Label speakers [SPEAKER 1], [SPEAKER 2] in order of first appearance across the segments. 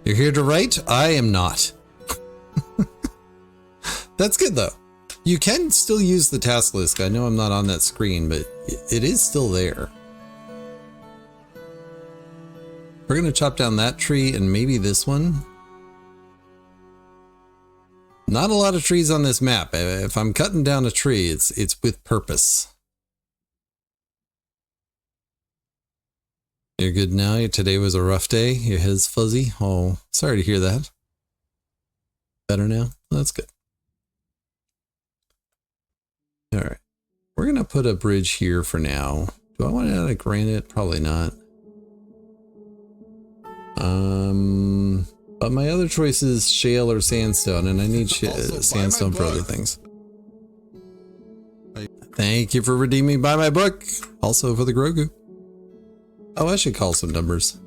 [SPEAKER 1] You're here to write? I am not. That's good though. You can still use the task list. I know I'm not on that screen, but it is still there. We're going to chop down that tree and maybe this one. Not a lot of trees on this map. If I'm cutting down a tree, it's with purpose. You're good now? Today was a rough day? Your head's fuzzy? Oh, sorry to hear that. Better now? That's good. All right. We're going to put a bridge here for now. Do I want to add a granite? Probably not. But my other choice is shale or sandstone, and I need sandstone for other things. Thank you for redeeming Buy My Book. Also for the Grogu. Oh, I should call some numbers.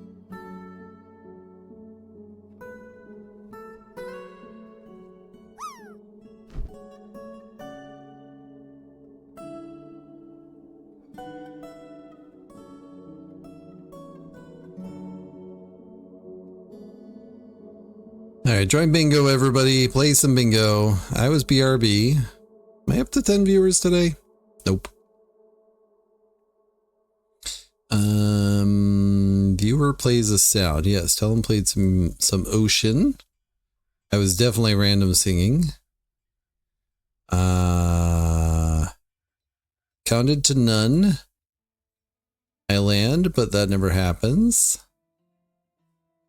[SPEAKER 1] Alright, join bingo everybody. Play some bingo. I was BRB. Am I up to 10 viewers today? Nope. Viewer plays a sound. Yes, tell him played some ocean. I was definitely random singing. Counted to none. I land, but that never happens.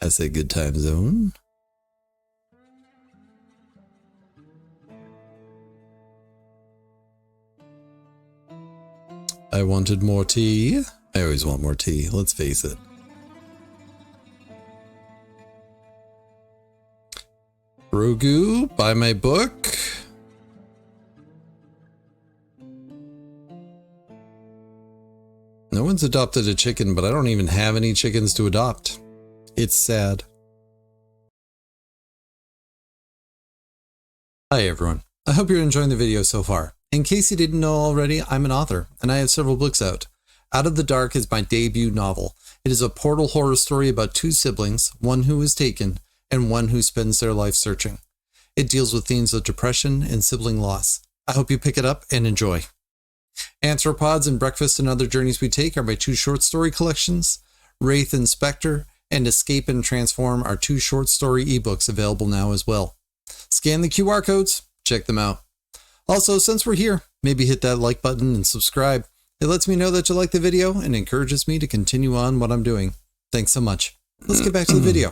[SPEAKER 1] I say good time zone. I wanted more tea. I always want more tea, let's face it. Grogu, buy my book. No one's adopted a chicken, but I don't even have any chickens to adopt. It's sad. Hi everyone. I hope you're enjoying the video so far. In case you didn't know already, I'm an author, and I have several books out. Out of the Dark is my debut novel. It is a portal horror story about two siblings, one who is taken, and one who spends their life searching. It deals with themes of depression and sibling loss. I hope you pick it up and enjoy. Anthropods and Breakfast and Other Journeys We Take are my two short story collections. Wraith and Spectre and Escape and Transform are two short story ebooks available now as well. Scan the QR codes, check them out. Also, since we're here, maybe hit that like button and subscribe. It lets me know that you like the video and encourages me to continue on what I'm doing. Thanks so much. Let's get back to the video.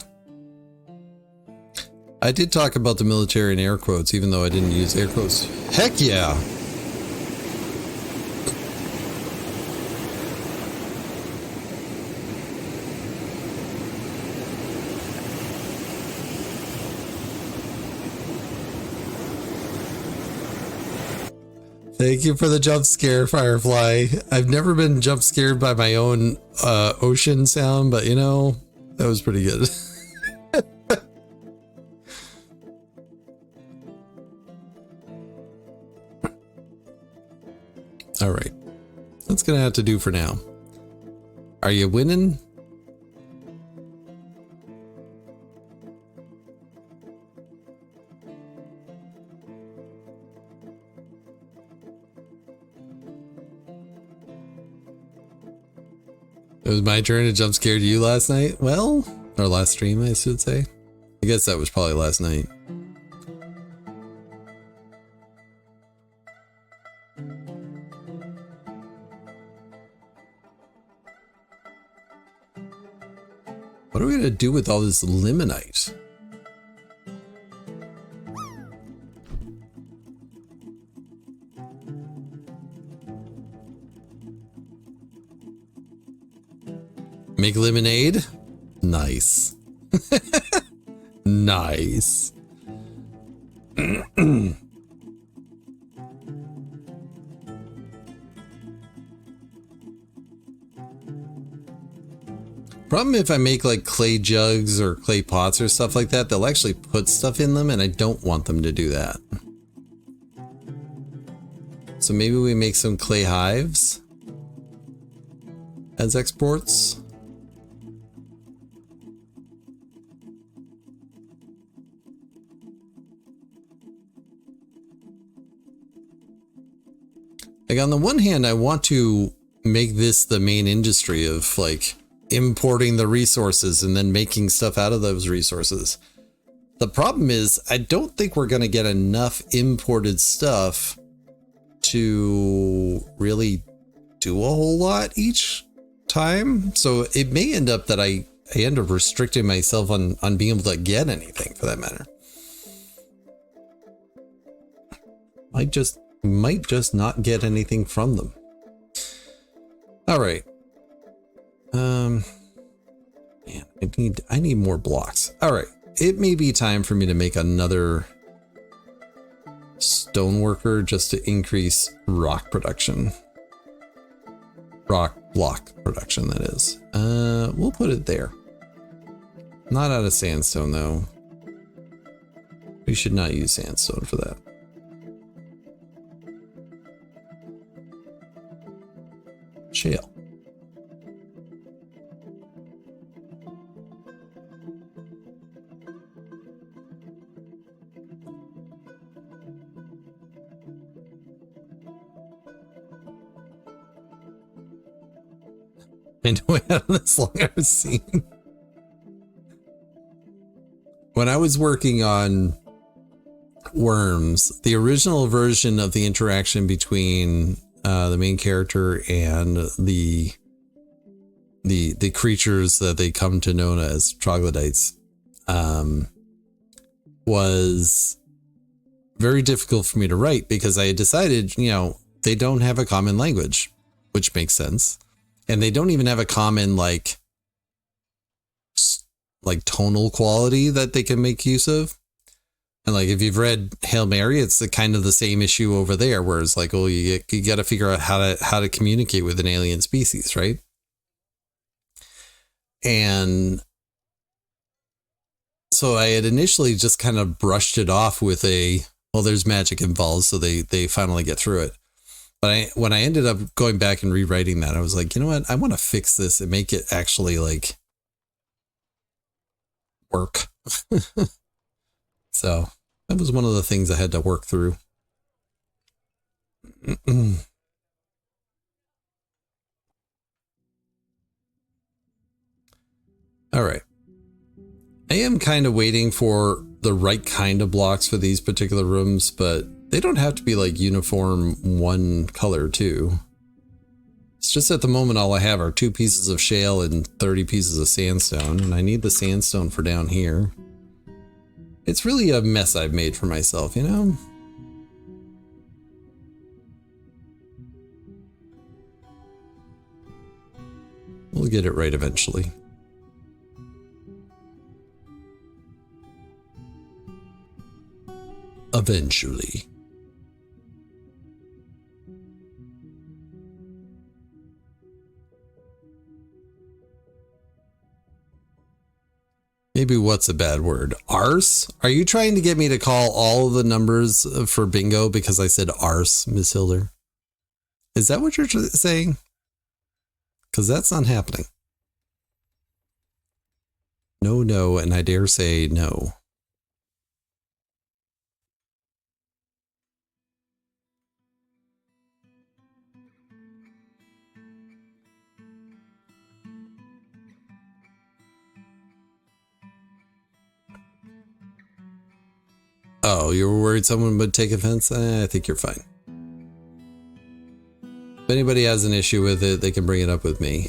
[SPEAKER 1] I did talk about the military in air quotes, even though I didn't use air quotes. Heck yeah! Thank you for the jump scare, Firefly. I've never been jump scared by my own ocean sound, but you know, that was pretty good. All right, that's gonna have to do for now. Are you winning? It was my turn to jump scare you last night? Well, or last stream, I should say. I guess that was probably last night. What are we gonna do with all this limonite? Make lemonade? Nice. Nice. Problem if I make like clay jugs or clay pots or stuff like that, they'll actually put stuff in them and I don't want them to do that. So maybe we make some clay hives as exports. Like, on the one hand, I want to make this the main industry of like importing the resources and then making stuff out of those resources. The problem is I don't think we're going to get enough imported stuff to really do a whole lot each time. So it may end up that I end up restricting myself on being able to get anything, for that matter. Might just not get anything from them. All right. Man, I need more blocks. All right. It may be time for me to make another stoneworker just to increase rock production. Rock block production, that is. We'll put it there. Not out of sandstone, though. We should not use sandstone for that. Shale. I know I had this long I was seeing. When I was working on Worms, the original version of the interaction between the main character and the creatures that they come to know as troglodytes was very difficult for me to write because I had decided, you know, they don't have a common language, which makes sense. And they don't even have a common like tonal quality that they can make use of. And like, if you've read Hail Mary, it's the kind of the same issue over there, where it's like, oh, you got to figure out how to communicate with an alien species, right? And so I had initially just kind of brushed it off with well, there's magic involved, so they finally get through it. But when I ended up going back and rewriting that, I was like, you know what? I want to fix this and make it actually like work. So that was one of the things I had to work through. All right. I am kind of waiting for the right kind of blocks for these particular rooms, but they don't have to be like uniform one color too. It's just at the moment all I have are 2 pieces of shale and 30 pieces of sandstone, and I need the sandstone for down here. It's really a mess I've made for myself, you know? We'll get it right eventually. Eventually. Maybe what's a bad word? Arse? Are you trying to get me to call all the numbers for bingo because I said arse, Miss Hilder? Is that what you're saying? Because that's not happening. No, no, and I dare say no. Oh, you were worried someone would take offense? I think you're fine. If anybody has an issue with it, they can bring it up with me.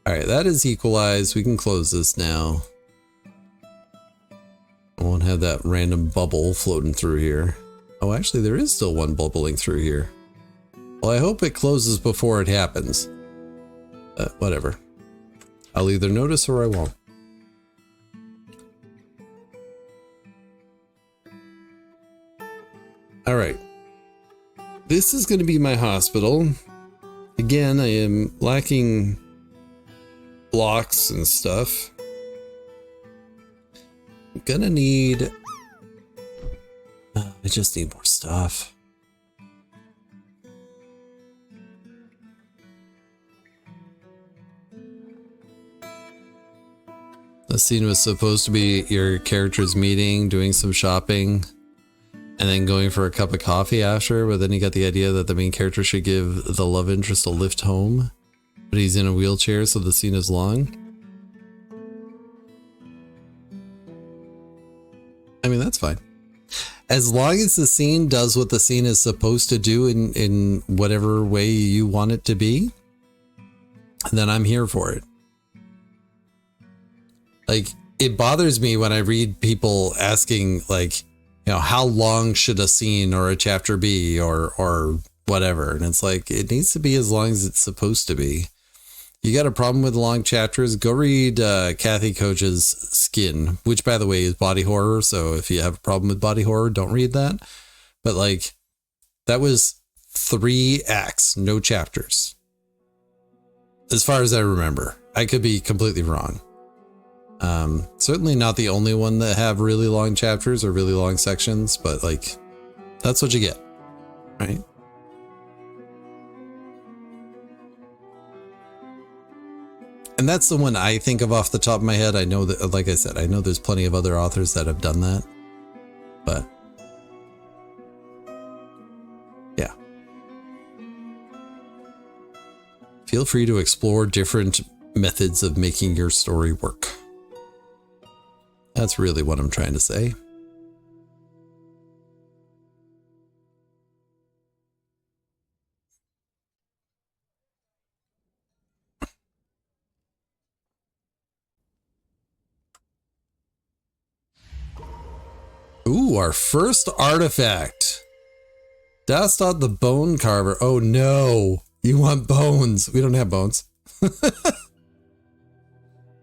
[SPEAKER 1] Alright, that is equalized. We can close this now. I won't have that random bubble floating through here. Oh, actually, there is still one bubbling through here. Well, I hope it closes before it happens. Whatever. I'll either notice or I won't. All right, this is going to be my hospital. Again, I am lacking blocks and stuff. I'm gonna need, I just need more stuff. The scene was supposed to be your character's meeting, doing some shopping. and then going for a cup of coffee after, but then he got the idea that the main character should give the love interest a lift home, but he's in a wheelchair, so the scene is long. I mean, that's fine. As long as the scene does what the scene is supposed to do in whatever way you want it to be, then I'm here for it. Like, it bothers me when I read people asking, like, you know, how long should a scene or a chapter be, or whatever. And it's like, it needs to be as long as it's supposed to be. You got a problem with long chapters? Go read Kathy Koch's Skin, which, by the way, is body horror. So if you have a problem with body horror, don't read that. But like, that was 3 acts, no chapters. As far as I remember, I could be completely wrong. Certainly not the only one that have really long chapters or really long sections, but like, that's what you get, right? And that's the one I think of off the top of my head. I know that, like I said, I know there's plenty of other authors that have done that, but yeah. Feel free to explore different methods of making your story work. That's really what I'm trying to say. Ooh, our first artifact. That's not the bone carver. Oh no, you want bones. We don't have bones.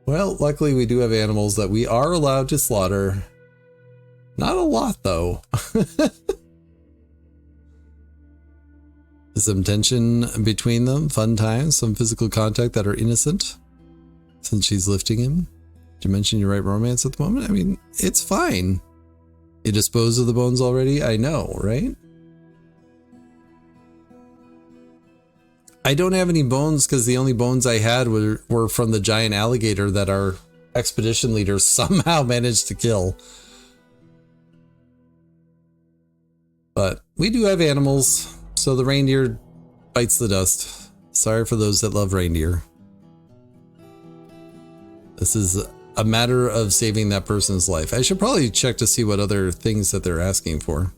[SPEAKER 1] Well, luckily we do have animals that we are allowed to slaughter. Not a lot though. Some tension between them, fun times, some physical contact that are innocent. Since she's lifting him. Did you mention you write romance at the moment? I mean, it's fine. You dispose of the bones already? I know, right? I don't have any bones because the only bones I had were from the giant alligator that our expedition leader somehow managed to kill. But we do have animals, so the reindeer bites the dust. Sorry for those that love reindeer. This is a matter of saving that person's life. I should probably check to see what other things that they're asking for.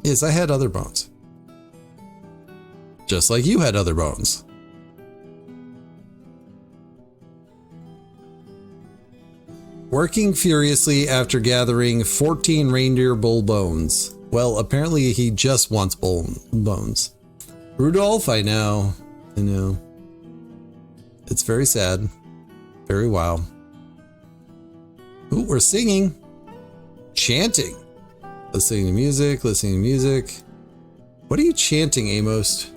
[SPEAKER 1] Yes, I had other bones. Just like you had other bones. Working furiously after gathering 14 reindeer bull bones. Well, apparently he just wants bones. Rudolph, I know. I know. It's very sad. Very wild. Ooh, we're singing. Chanting. Listening to music, listening to music. What are you chanting, Amos?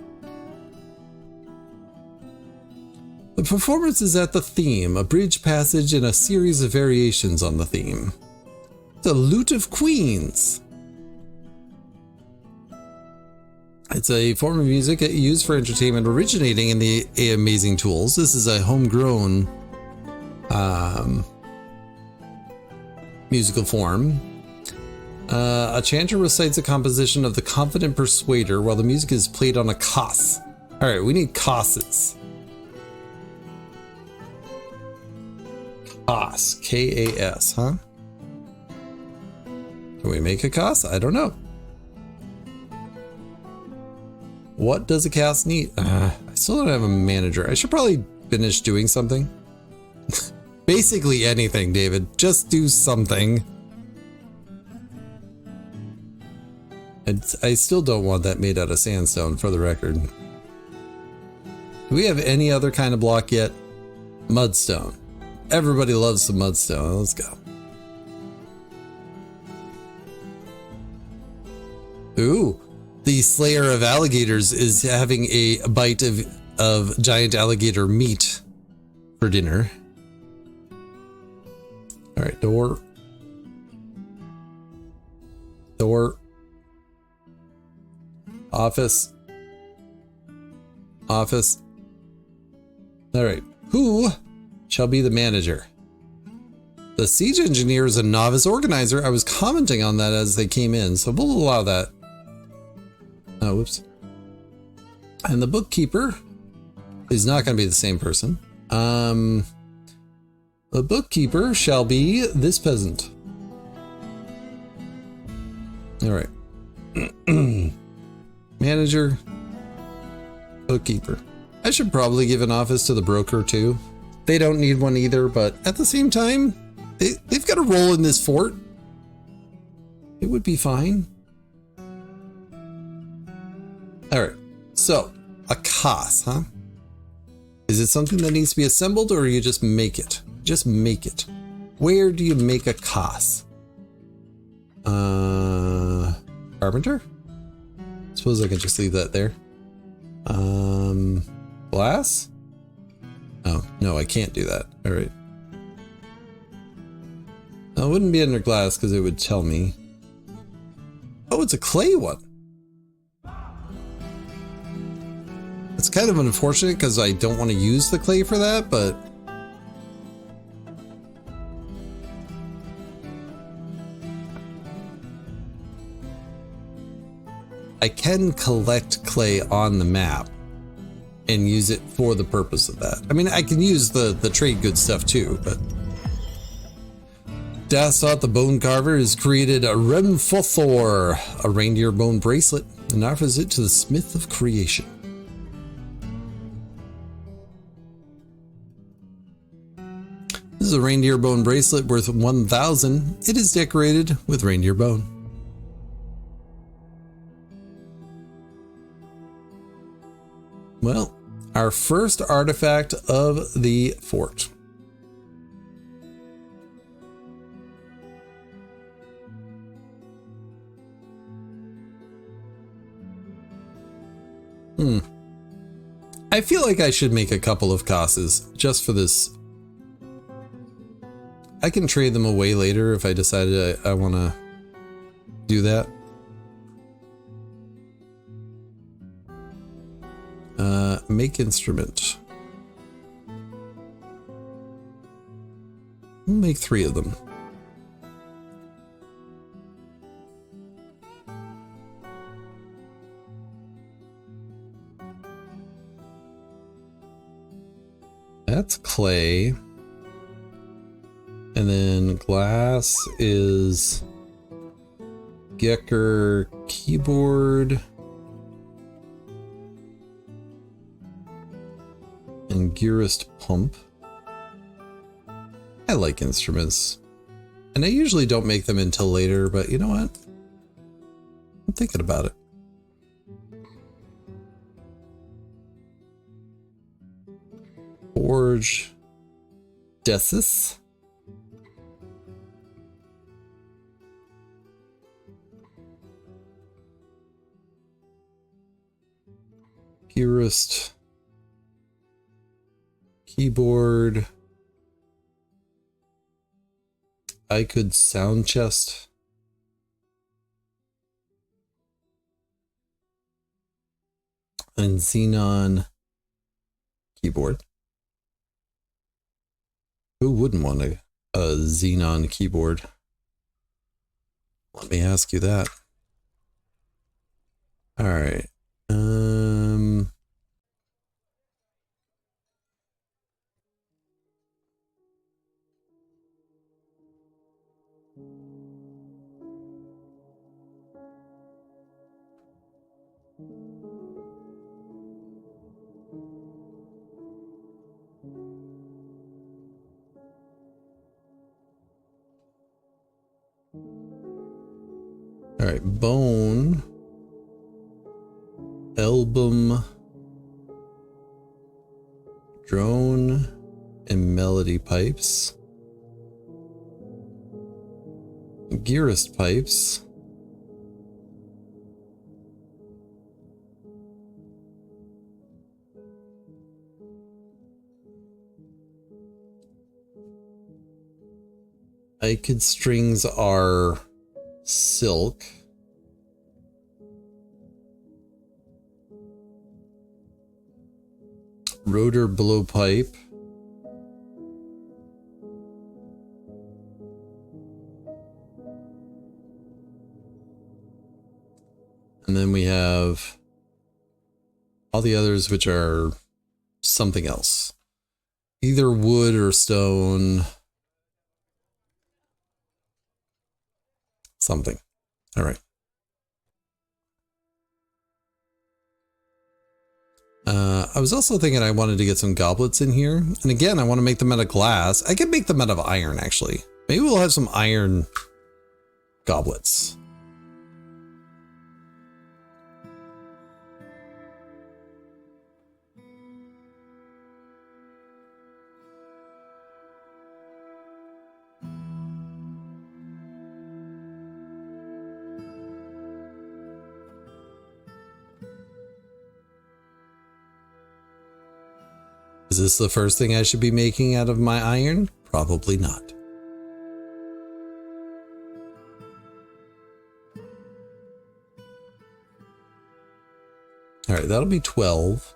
[SPEAKER 1] The performance is at the theme, a bridge passage and a series of variations on the theme. The Lute of Queens. It's a form of music used for entertainment originating in the Amazing Tools. This is a homegrown musical form. A chanter recites a composition of the Confident Persuader while the music is played on a kas. All right, we need kases. Kas, K-A-S, huh? Can we make a kas? I don't know. What does a cast need? I still don't have a manager. I should probably finish doing something. Basically anything, David. Just do something. I still don't want that made out of sandstone, for the record. Do we have any other kind of block yet? Mudstone. Everybody loves some mudstone. Let's go. Ooh. The Slayer of Alligators is having a bite of giant alligator meat for dinner. All right, door. Door. Office. Office. All right. Who shall be the manager? The siege engineer is a novice organizer. I was commenting on that as they came in, so we'll allow that. Oh, whoops. And the bookkeeper is not going to be the same person. The bookkeeper shall be this peasant. All right. Manager, bookkeeper. I should probably give an office to the broker too. They don't need one either, but at the same time, they've got a role in this fort. It would be fine. All right. So, a cos, huh? Is it something that needs to be assembled, or you just make it? Just make it. Where do you make a cos? Carpenter? Suppose I can just leave that there. Glass? Oh, no, I can't do that. All right. It wouldn't be under glass because it would tell me. Oh, it's a clay one. It's kind of unfortunate because I don't want to use the clay for that, but I can collect clay on the map and use it for the purpose of that. I mean, I can use the trade good stuff too, but Dastot the Bone Carver has created a Remfothor, a reindeer bone bracelet, and offers it to the Smith of Creation. This is a reindeer bone bracelet worth 1,000. It is decorated with reindeer bone. Well, our first artifact of the fort. I feel like I should make a couple of causes just for this. I can trade them away later if I decide I want to do that. Make instrument. We'll make 3 of them. That's clay. And then glass is Gecker keyboard and Gearist pump. I like instruments, and I usually don't make them until later, but you know what? I'm thinking about it. Forge Desis. Gearist keyboard. I could sound chest. And xenon keyboard. Who wouldn't want a xenon keyboard? Let me ask you that. All right. All right, bone, album, drone, and melody pipes, Gearist pipes, Icod strings are silk. Rotor blowpipe. And then we have all the others, which are something else. Either wood or stone. Something. All right. I was also thinking I wanted to get some goblets in here. And again, I want to make them out of glass. I could make them out of iron, actually. Maybe we'll have some iron goblets. Is this the first thing I should be making out of my iron? Probably not. All right, that'll be 12.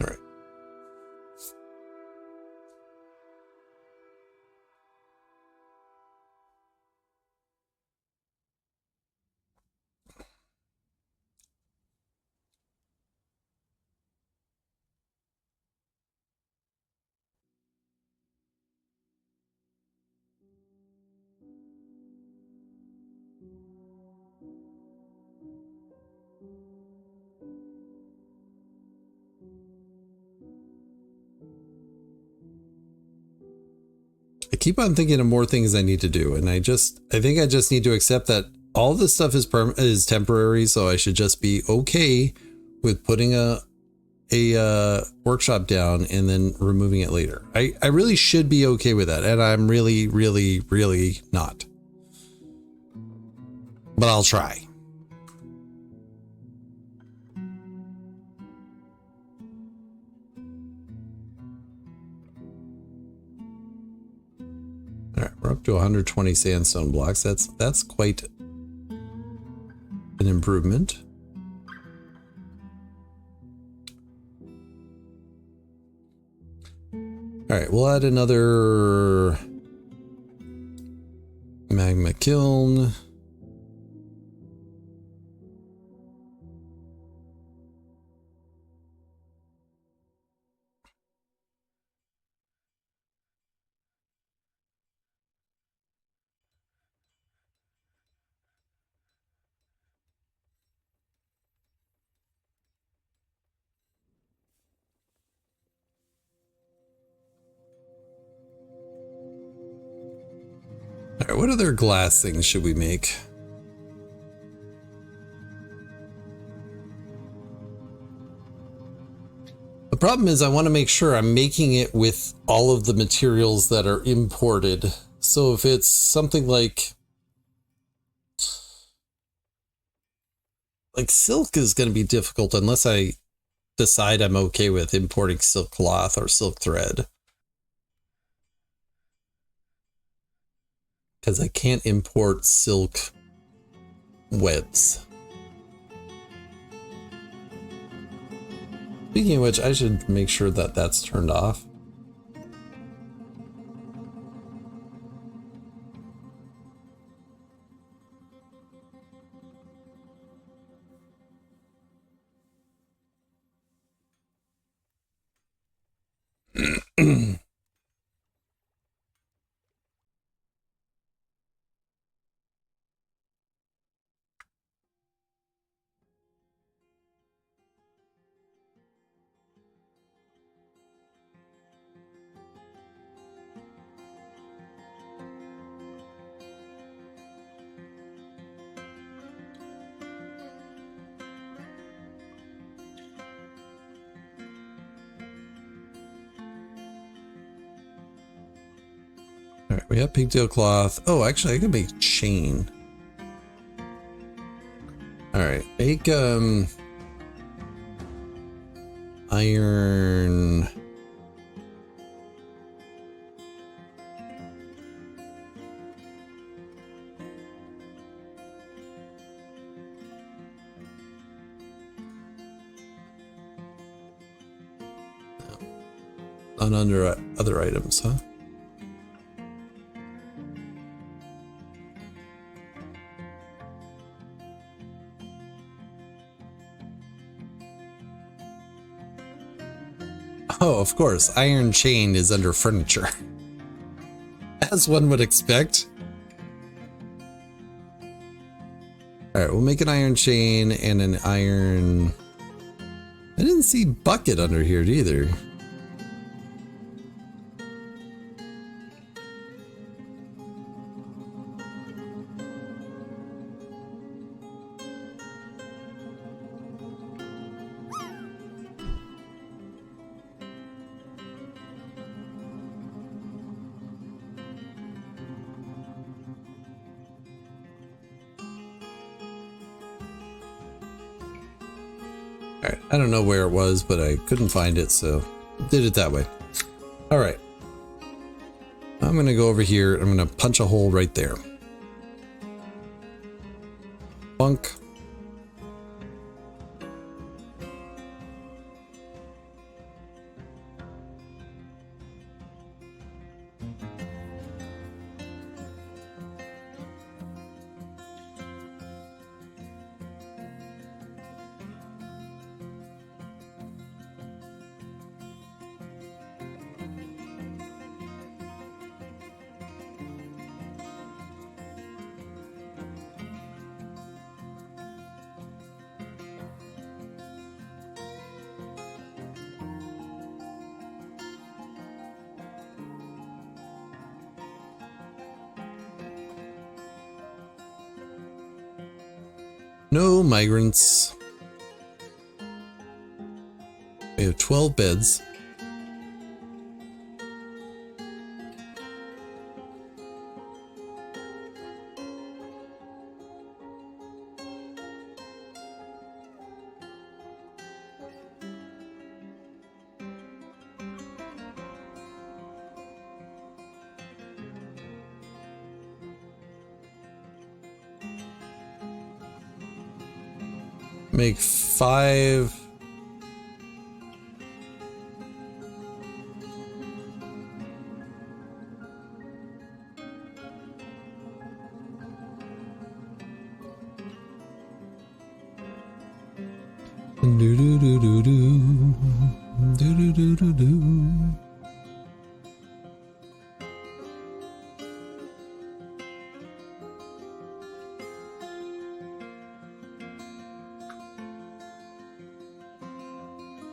[SPEAKER 1] All right. I keep on thinking of more things I need to do, and I think I just need to accept that all this stuff is temporary, so I should just be okay with putting a workshop down and then removing it later. I really should be okay with that, and I'm really, really, really not. But I'll try. All right, we're up to 120 sandstone blocks. That's quite an improvement. All right, we'll add another magma kiln. All right, what other glass things should we make? The problem is I want to make sure I'm making it with all of the materials that are imported. So if it's something like silk is going to be difficult unless I decide I'm okay with importing silk cloth or silk thread. Because I can't import silk webs. Speaking of which, I should make sure that that's turned off. All right, we have pigtail cloth. Oh, actually, I can make chain. All right, make iron. on under other items, huh? Oh, of course, iron chain is under furniture. As one would expect. Alright, we'll make an iron chain and an iron... I didn't see bucket under here either. Alright, I don't know where it was, but I couldn't find it, so did it that way. Alright. I'm gonna go over here, I'm gonna punch a hole right there. Bunk. No migrants. We have 12 beds. Make 5. Do do do do do do do do do.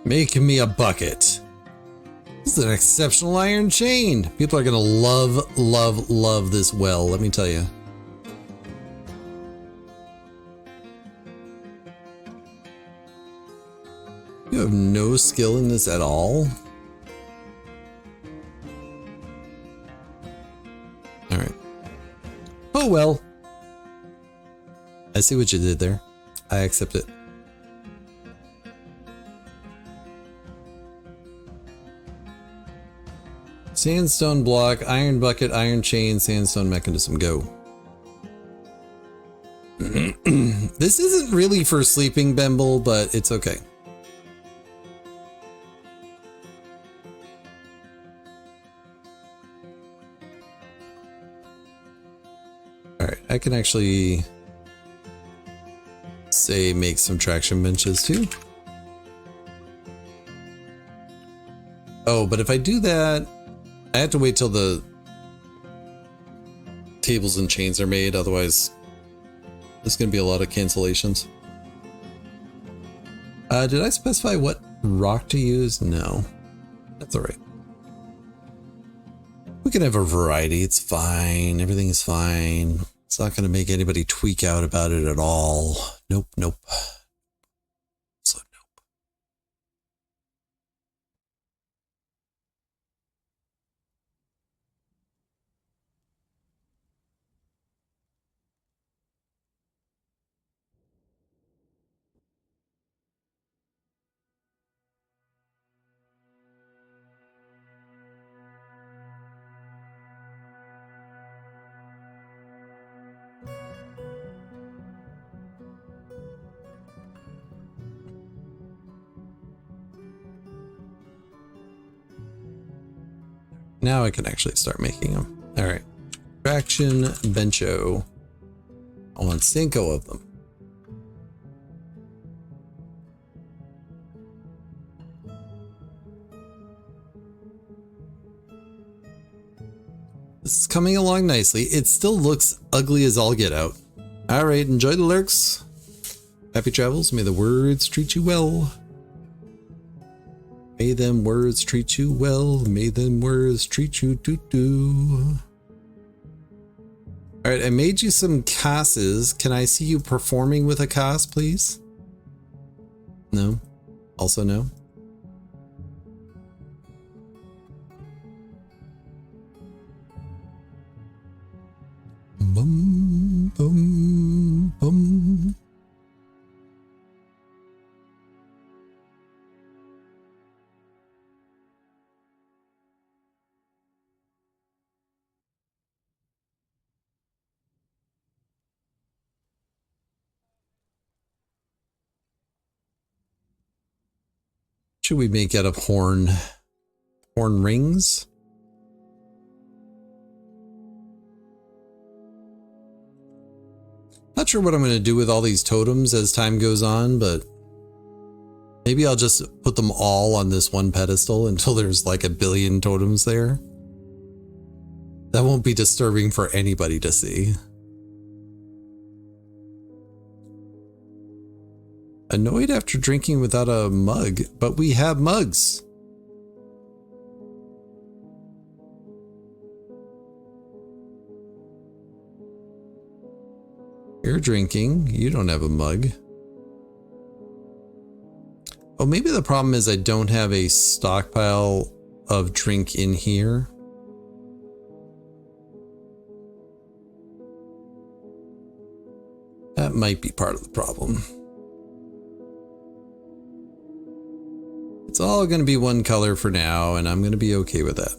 [SPEAKER 1] Make me a bucket. This is an exceptional iron chain. People are gonna love, love, love this well, let me tell you. You have no skill in this at all? Alright. Oh well. I see what you did there. I accept it. Sandstone block, iron bucket, iron chain, sandstone mechanism, go. This isn't really for sleeping, Bemble, but it's okay. Alright, I can actually say make some traction benches too. Oh, but if I do that, I have to wait till the tables and chains are made, otherwise there's going to be a lot of cancellations. Did I specify what rock to use? No. That's alright. We can have a variety, it's fine, everything is fine. It's not going to make anybody tweak out about it at all. Nope, nope. So nope. Now I can actually start making them. All right. Traction bencho. I want 5 of them. This is coming along nicely. It still looks ugly as all get out. All right, enjoy the lurks. Happy travels. May the words treat you well. May them words treat you well. May them words treat you doo-doo. All right, I made you some casses. Can I see you performing with a cass, please? No. Also no. Bum, bum, bum. Should we make out of horn rings? Not sure what I'm going to do with all these totems as time goes on, but maybe I'll just put them all on this one pedestal until there's like 1 billion totems there. That won't be disturbing for anybody to see. Annoyed after drinking without a mug, but we have mugs. You're drinking. You don't have a mug. Oh, maybe the problem is I don't have a stockpile of drink in here. That might be part of the problem. It's all going to be one color for now, and I'm going to be okay with that.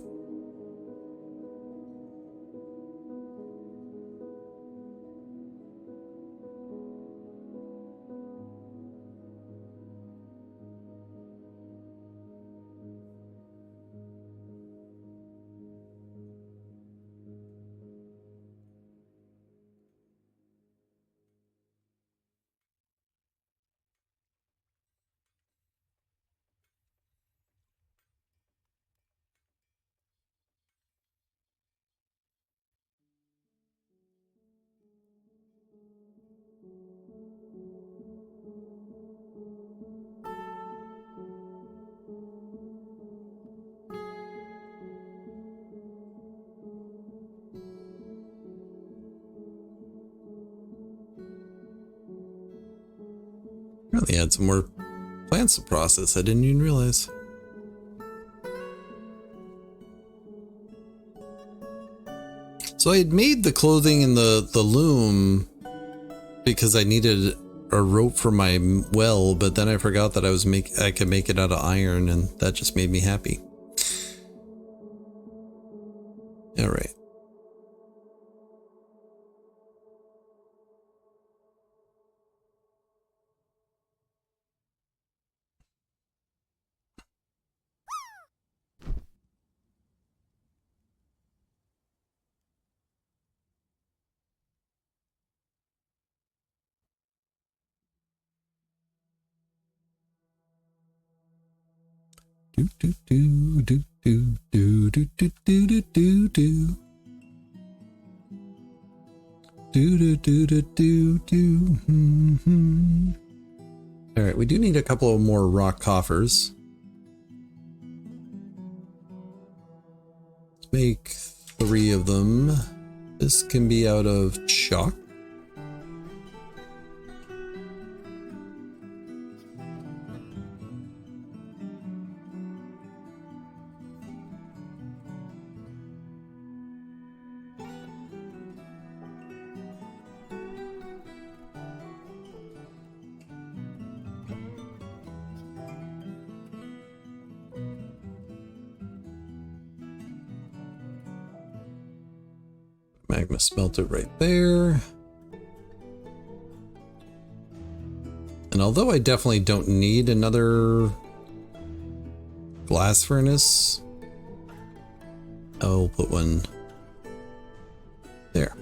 [SPEAKER 1] Really had some more plants to process. I didn't even realize. So I had made the clothing in the loom because I needed a rope for my well, but then I forgot that I could make it out of iron, and that just made me happy. All right. Do do do do do do do do do do do. Do do do do do do. All right, we do need a couple of more rock coffers. Let's make 3 of them. This can be out of chalk. Magma smelter right there. And although I definitely don't need another glass furnace, I'll put one there.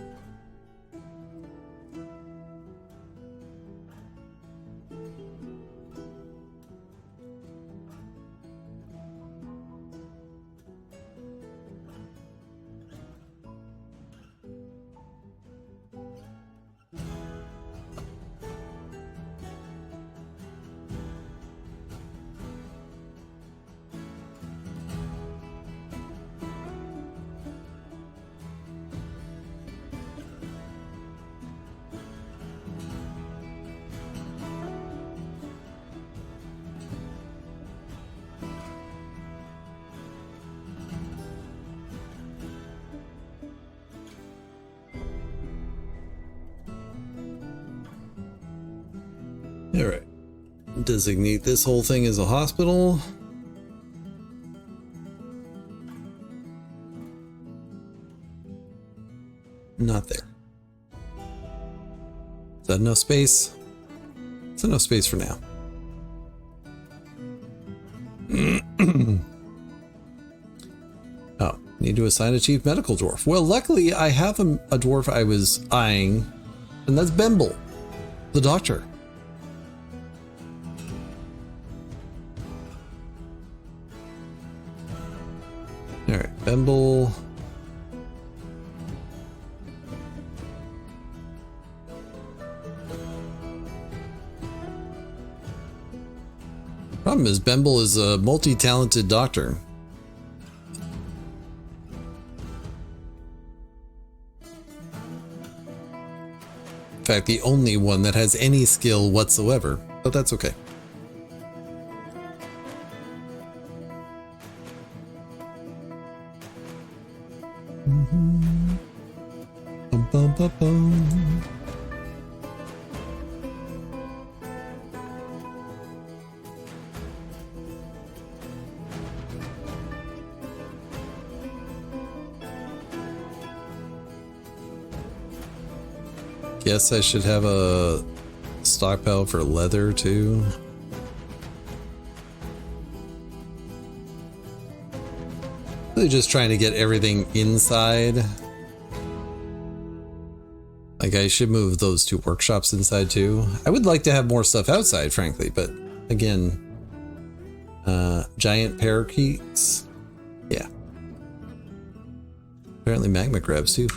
[SPEAKER 1] All right. Designate this whole thing as a hospital. Not there. Is that enough space? It's enough space for now. Oh, need to assign a chief medical dwarf. Well, luckily I have a dwarf I was eyeing, and that's Bemble, the doctor. All right, Bemble. Problem is, Bemble is a multi-talented doctor. In fact, the only one that has any skill whatsoever, but that's okay. Bum, bum, bum, bum. Guess I should have a stockpile for leather too. Really just trying to get everything inside. Like I should move those two workshops inside too. I would like to have more stuff outside, frankly, but again, giant parakeets. Yeah. Apparently magma crabs too.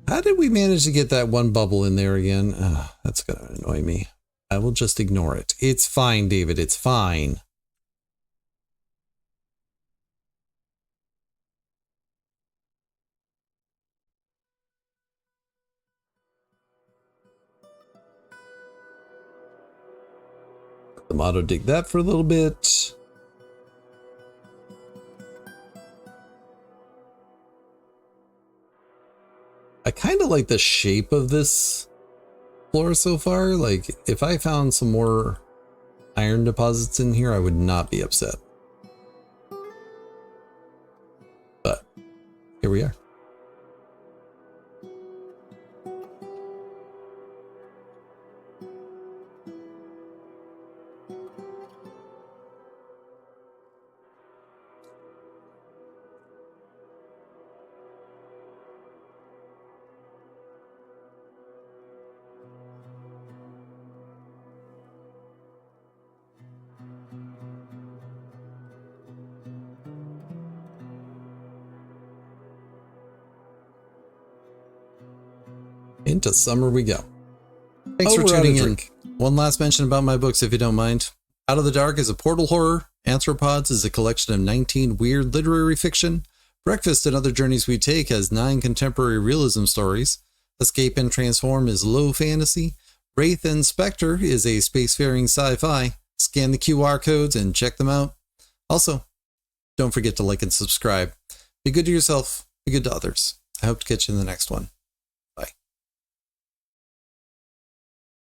[SPEAKER 1] How did we manage to get that one bubble in there again? Oh, that's gonna annoy me. I will just ignore it. It's fine, David. It's fine. Let them auto dig that for a little bit. I kind of like the shape of this floor so far. Like, if I found some more iron deposits in here, I would not be upset. But here we are. Into summer we go. Thanks for tuning in. One last mention about my books, if you don't mind. Out of the Dark is a portal horror. Anthropods is a collection of 19 weird literary fiction. Breakfast and Other Journeys We Take has 9 contemporary realism stories. Escape and Transform is low fantasy. Wraith and Spectre is a spacefaring sci-fi. Scan the QR codes and check them out. Also, don't forget to like and subscribe. Be good to yourself. Be good to others. I hope to catch you in the next one.